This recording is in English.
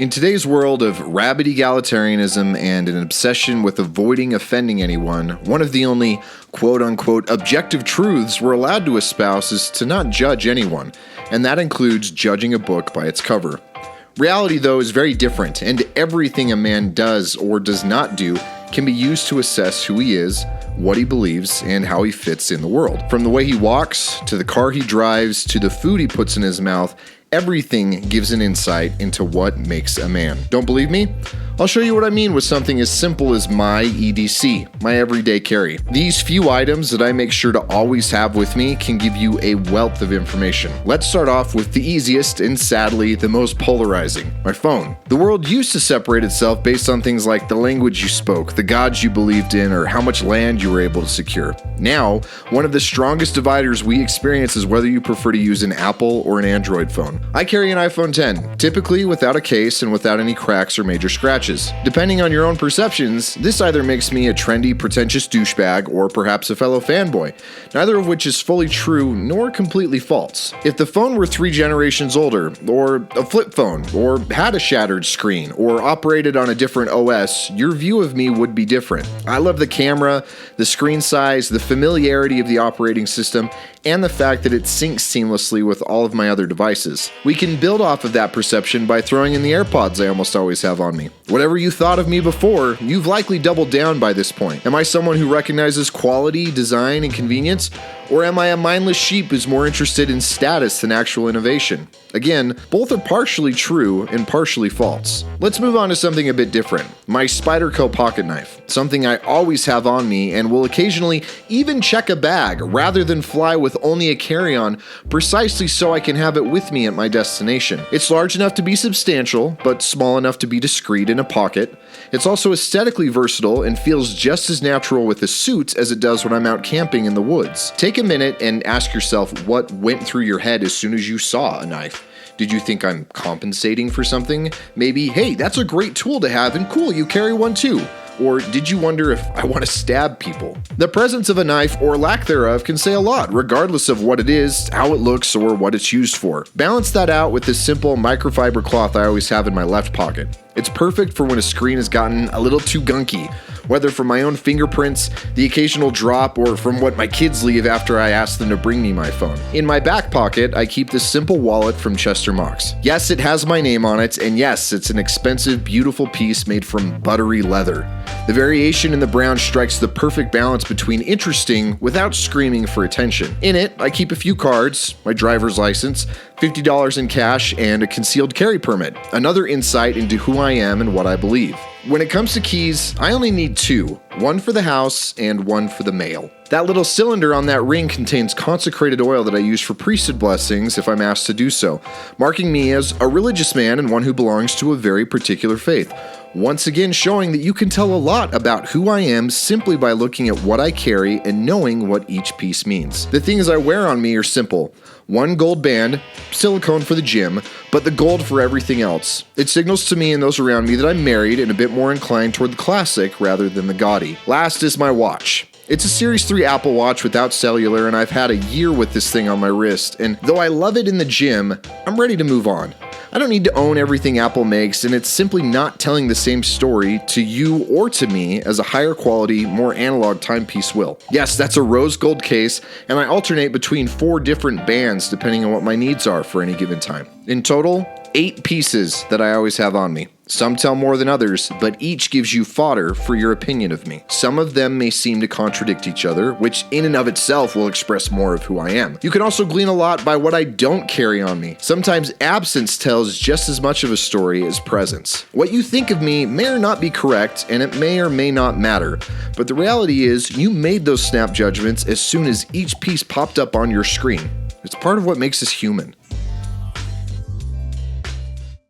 In today's world of rabid egalitarianism and an obsession with avoiding offending anyone, one of the only quote-unquote objective truths we're allowed to espouse is to not judge anyone, and that includes judging a book by its cover. Reality, though, is very different, and everything a man does or does not do can be used to assess who he is, what he believes, and how he fits in the world. From the way he walks, to the car he drives, to the food he puts in his mouth, everything gives an insight into what makes a man. Don't believe me? I'll show you what I mean with something as simple as my EDC, my everyday carry. These few items that I make sure to always have with me can give you a wealth of information. Let's start off with the easiest and sadly the most polarizing, my phone. The world used to separate itself based on things like the language you spoke, the gods you believed in, or how much land you were able to secure. Now, one of the strongest dividers we experience is whether you prefer to use an Apple or an Android phone. I carry an iPhone 10, typically without a case and without any cracks or major scratches. Depending on your own perceptions, this either makes me a trendy, pretentious douchebag or perhaps a fellow fanboy, neither of which is fully true nor completely false. If the phone were 3 generations older, or a flip phone, or had a shattered screen, or operated on a different OS, your view of me would be different. I love the camera, the screen size, the familiarity of the operating system, and the fact that it syncs seamlessly with all of my other devices. We can build off of that perception by throwing in the AirPods I almost always have on me. Whatever you thought of me before, you've likely doubled down by this point. Am I someone who recognizes quality, design, and convenience? Or am I a mindless sheep who's more interested in status than actual innovation? Again, both are partially true and partially false. Let's move on to something a bit different. My Spyderco pocket knife, something I always have on me and will occasionally even check a bag rather than fly with only a carry-on, precisely so I can have it with me at my destination. It's large enough to be substantial, but small enough to be discreet in a pocket. It's also aesthetically versatile and feels just as natural with a suit as it does when I'm out camping in the woods. Take a minute and ask yourself what went through your head as soon as you saw a knife. Did you think I'm compensating for something? Maybe, hey, that's a great tool to have and cool, you carry one too. Or did you wonder if I want to stab people? The presence of a knife or lack thereof can say a lot, regardless of what it is, how it looks, or what it's used for. Balance that out with this simple microfiber cloth I always have in my left pocket. It's perfect for when a screen has gotten a little too gunky, whether from my own fingerprints, the occasional drop, or from what my kids leave after I ask them to bring me my phone. In my back pocket, I keep this simple wallet from Chester Mox. Yes, it has my name on it, and yes, it's an expensive, beautiful piece made from buttery leather. The variation in the brown strikes the perfect balance between interesting without screaming for attention. In it, I keep a few cards, my driver's license, $50 in cash, and a concealed carry permit, another insight into who I am and what I believe. When it comes to keys, I only need 2, one for the house and one for the mail. That little cylinder on that ring contains consecrated oil that I use for priesthood blessings if I'm asked to do so, marking me as a religious man and one who belongs to a very particular faith. Once again showing that you can tell a lot about who I am simply by looking at what I carry and knowing what each piece means. The things I wear on me are simple. 1 gold band, silicone for the gym, but the gold for everything else. It signals to me and those around me that I'm married and a bit more inclined toward the classic rather than the gaudy. Last is my watch. It's a Series 3 Apple Watch without cellular, and I've had a year with this thing on my wrist, and though I love it in the gym, I'm ready to move on. I don't need to own everything Apple makes, and it's simply not telling the same story to you or to me as a higher quality, more analog timepiece will. Yes, that's a rose gold case, and I alternate between 4 different bands depending on what my needs are for any given time. In total, 8 pieces that I always have on me. Some tell more than others, but each gives you fodder for your opinion of me. Some of them may seem to contradict each other, which in and of itself will express more of who I am. You can also glean a lot by what I don't carry on me. Sometimes absence tells just as much of a story as presence. What you think of me may or not be correct, and it may or may not matter, but the reality is you made those snap judgments as soon as each piece popped up on your screen. It's part of what makes us human.